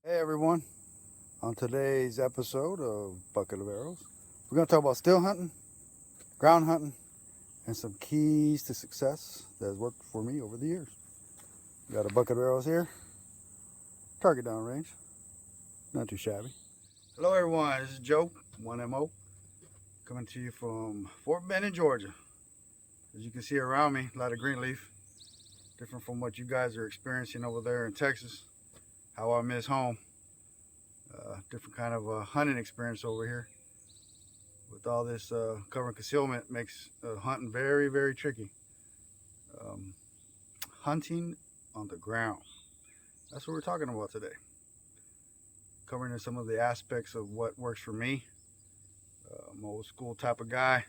Hey everyone, on today's episode of Bucket of Arrows, we're going to talk about still hunting, ground hunting, and some keys to success that has worked for me over the years. We got a bucket of arrows here, target downrange, not too shabby. Hello everyone, this is Joe, 1MO, coming to you from Fort Benning, Georgia. As you can see around me, a lot of green leaf, different from what you guys are experiencing over there in Texas. How I miss home. Different kind of hunting experience over here. With all this cover and concealment makes hunting very, very tricky. Hunting on the ground. That's what we're talking about today. Covering some of the aspects of what works for me. I'm an old school type of guy.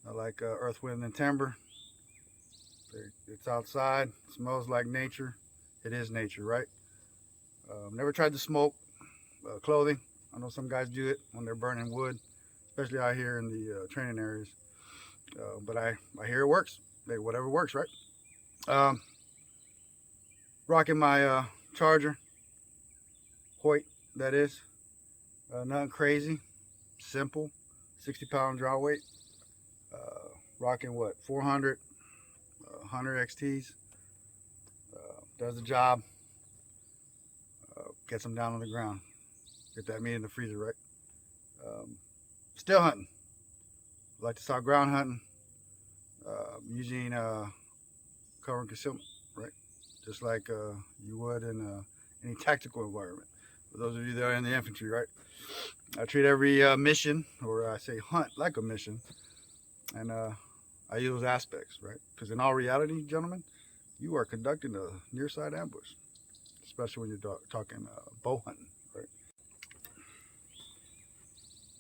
I like earth, wind, and timber. It's outside. It smells like nature. It is nature, right? Never tried to smoke clothing. I know some guys do it when they're burning wood, especially out here in the training areas. But I hear it works. Whatever works, right? Rocking my Charger, Hoyt, that is. Nothing crazy, simple, 60-pound draw weight. Rocking what, 400, 100 XTs. Does the job. Gets them down on the ground. Get that meat in the freezer, right? Still hunting. Like to start ground hunting. Using cover and concealment, right? Just like you would in any tactical environment. For those of you that are in the infantry, right? I treat every mission, or I say hunt, like a mission. And I use those aspects, right? Because in all reality, gentlemen, you are conducting a near side ambush. Especially when you're talking bow hunting, right?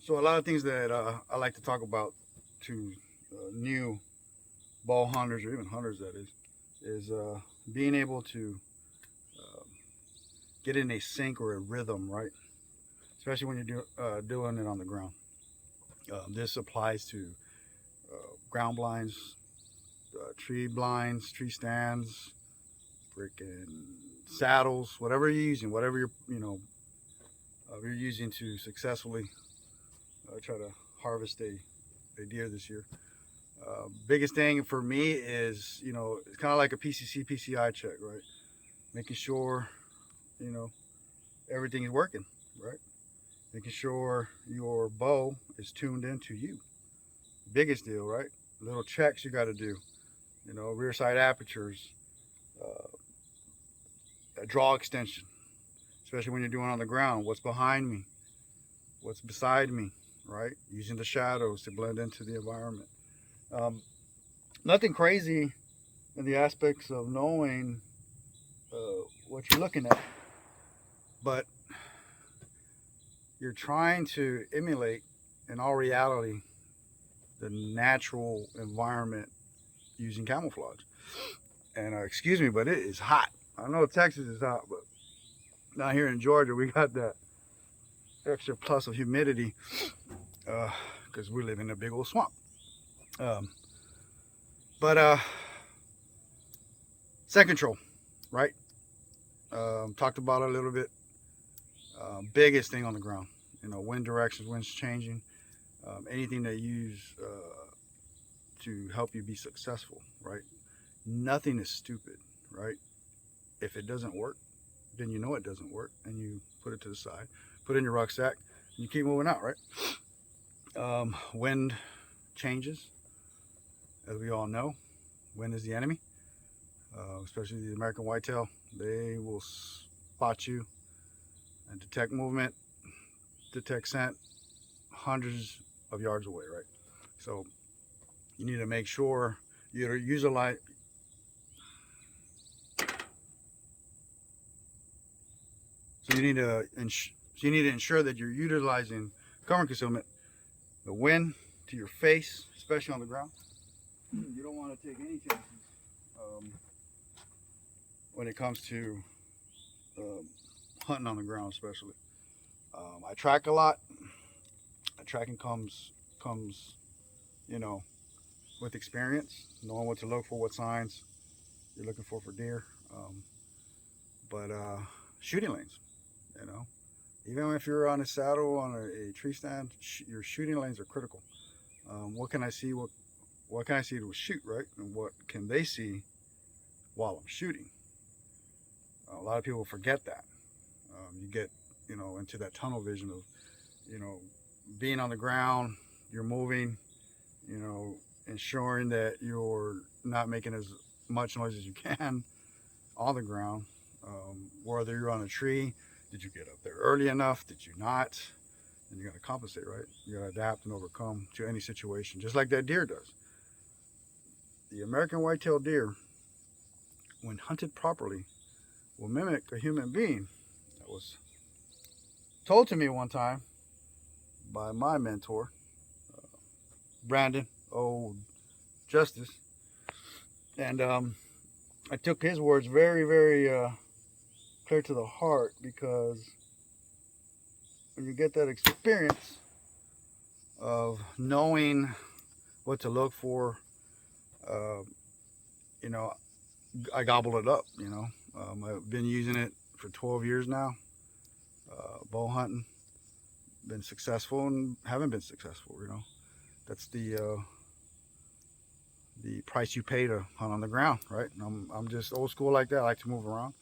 So a lot of things that I like to talk about to new bow hunters, or even hunters that is being able to get in a sync or a rhythm, right? Especially when you're doing it on the ground. This applies to ground blinds, tree blinds, tree stands, freaking saddles, whatever you're using, whatever you're using to successfully try to harvest a deer this year. Biggest thing for me is, it's kind of like a PCC, PCI check, right? Making sure, everything is working, right? Making sure your bow is tuned into you. Biggest deal, right? Little checks you got to do, rear side apertures, a draw extension, especially when you're doing on the ground. What's behind me? What's beside me, right? Using the shadows to blend into the environment. Nothing crazy in the aspects of knowing what you're looking at, but you're trying to emulate, in all reality, the natural environment using camouflage. And excuse me, but it is hot. I know Texas is hot, but down here in Georgia, we got that extra plus of humidity because we live in a big old swamp. But scent control, right? Talked about it a little bit. Biggest thing on the ground, wind directions, winds changing, anything that you use to help you be successful, right? Nothing is stupid, right? If it doesn't work, then you know it doesn't work, and you put it to the side, put it in your rucksack, and you keep moving out, right? Wind changes, as we all know. Wind is the enemy, especially the American whitetail. They will spot you and detect movement, detect scent hundreds of yards away, right? So you need to make sure you're utilize. So you need to ensure that you're utilizing cover and concealment, the wind to your face, especially on the ground. You don't want to take any chances when it comes to hunting on the ground, especially. I track a lot. Tracking comes, with experience, knowing what to look for, what signs you're looking for deer. But shooting lanes, You know, even if you're on a saddle on a tree stand, your shooting lanes are critical. What can I see? What can I see to shoot, right? And what can they see while I'm shooting? A lot of people forget that. You get, into that tunnel vision of, being on the ground, you're moving, ensuring that you're not making as much noise as you can on the ground. Whether you're on a tree, did you get up there early enough? Did you not? And you got to compensate, right? You got to adapt and overcome to any situation, just like that deer does. The American white-tailed deer, when hunted properly, will mimic a human being. That was told to me one time by my mentor, Brandon, old Justice. And I took his words very, very clear to the heart, because when you get that experience of knowing what to look for, I gobbled it up. I've been using it for 12 years now, bow hunting. Been successful and haven't been successful. That's the price you pay to hunt on the ground, right? And I'm just old school like that. I like to move around.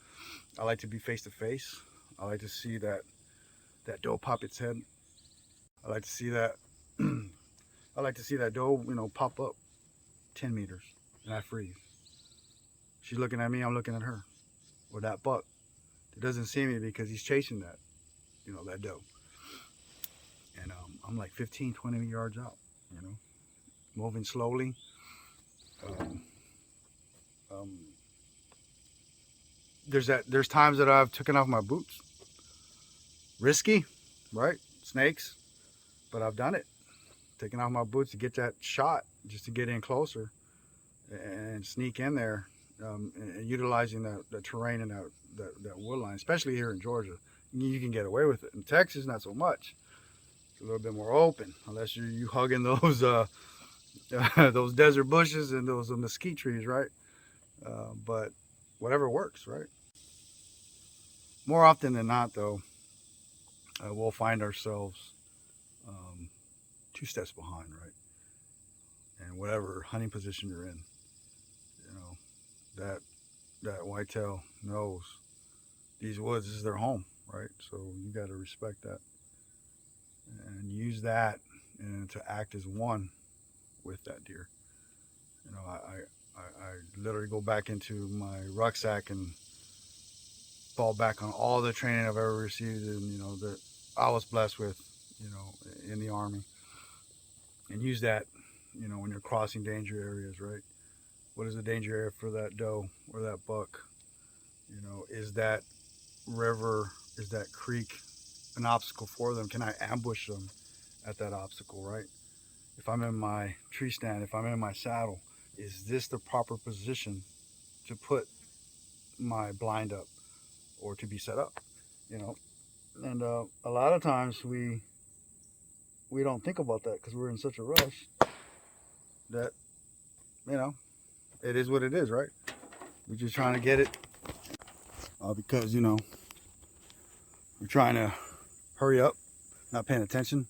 I like to be face to face. I like to see that doe pop its head. I like to see that. I like to see that doe, pop up 10 meters, and I freeze. She's looking at me. I'm looking at her. Or that buck, it doesn't see me because he's chasing that, that doe. And I'm like 15, 20 yards out, moving slowly. There's times that I've taken off my boots. Risky, right? Snakes, but I've done it. Taking off my boots to get that shot, just to get in closer and sneak in there, and utilizing the terrain and that wood line, especially here in Georgia. You can get away with it. In Texas, not so much. It's a little bit more open, unless you hugging those those desert bushes and those mesquite trees, right? But whatever works, right? More often than not, though, we'll find ourselves 2 steps behind, right? And whatever hunting position you're in, that whitetail knows these woods is their home, right? So you got to respect that and use that and to act as one with that deer. I literally go back into my rucksack and fall back on all the training I've ever received, and that I was blessed with, in the Army, and use that, when you're crossing danger areas, right? What is the danger area for that doe or that buck? Is that river, is that creek an obstacle for them? Can I ambush them at that obstacle, right? If I'm in my tree stand, if I'm in my saddle, is this the proper position to put my blind up or to be set up? And a lot of times we don't think about that because we're in such a rush that, it is what it is, right? We're just trying to get it because, we're trying to hurry up, not paying attention.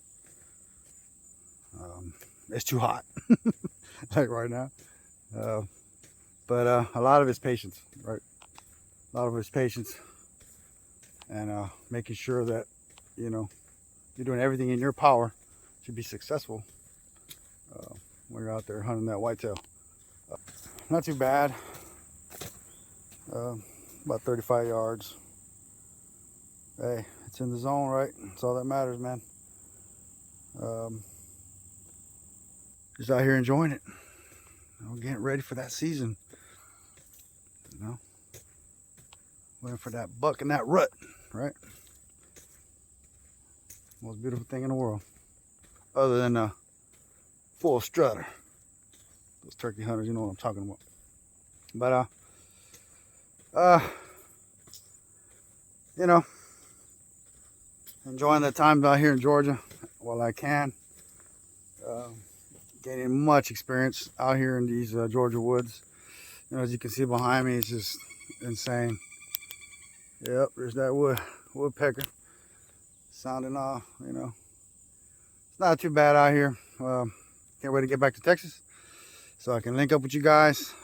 It's too hot, like right now. But a lot of it's patience, right? A lot of it's patience and making sure that, you're doing everything in your power to be successful when you're out there hunting that whitetail. Not too bad. About 35 yards. Hey, it's in the zone, right? That's all that matters, man. Just out here enjoying it. Getting ready for that season. Waiting for that buck and that rut, right? Most beautiful thing in the world. Other than a full strutter. Those turkey hunters, you know what I'm talking about. But enjoying the time out here in Georgia while I can. Gaining much experience out here in these Georgia woods. As you can see behind me, it's just insane. Yep, there's that woodpecker. sounding off, you know. It's not too bad out here. Can't wait to get back to Texas so I can link up with you guys.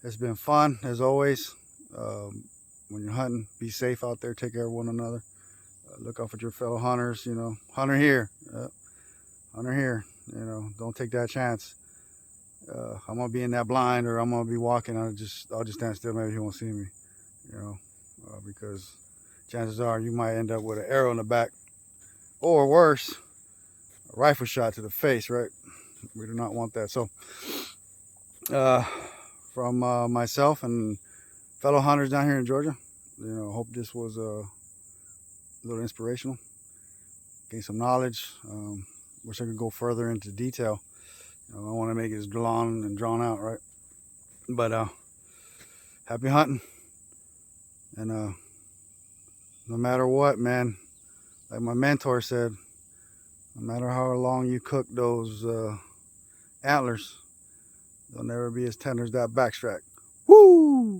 It's been fun as always. When you're hunting, be safe out there. Take care of one another. Look out for your fellow hunters. You know, hunter here, hunter here. You know, don't take that chance. I'm gonna be in that blind, or I'm gonna be walking. I'll just stand still. Maybe he won't see me. You know, because chances are you might end up with an arrow in the back, or worse, a rifle shot to the face. Right? We do not want that. So, from myself and fellow hunters down here in Georgia, you know, hope this was a little inspirational. Gain some knowledge. Wish I could go further into detail. You know, I want to make it as long and drawn out, right? But happy hunting. And no matter what, man, like my mentor said, no matter how long you cook those antlers, they'll never be as tender as that backstrap. Woo!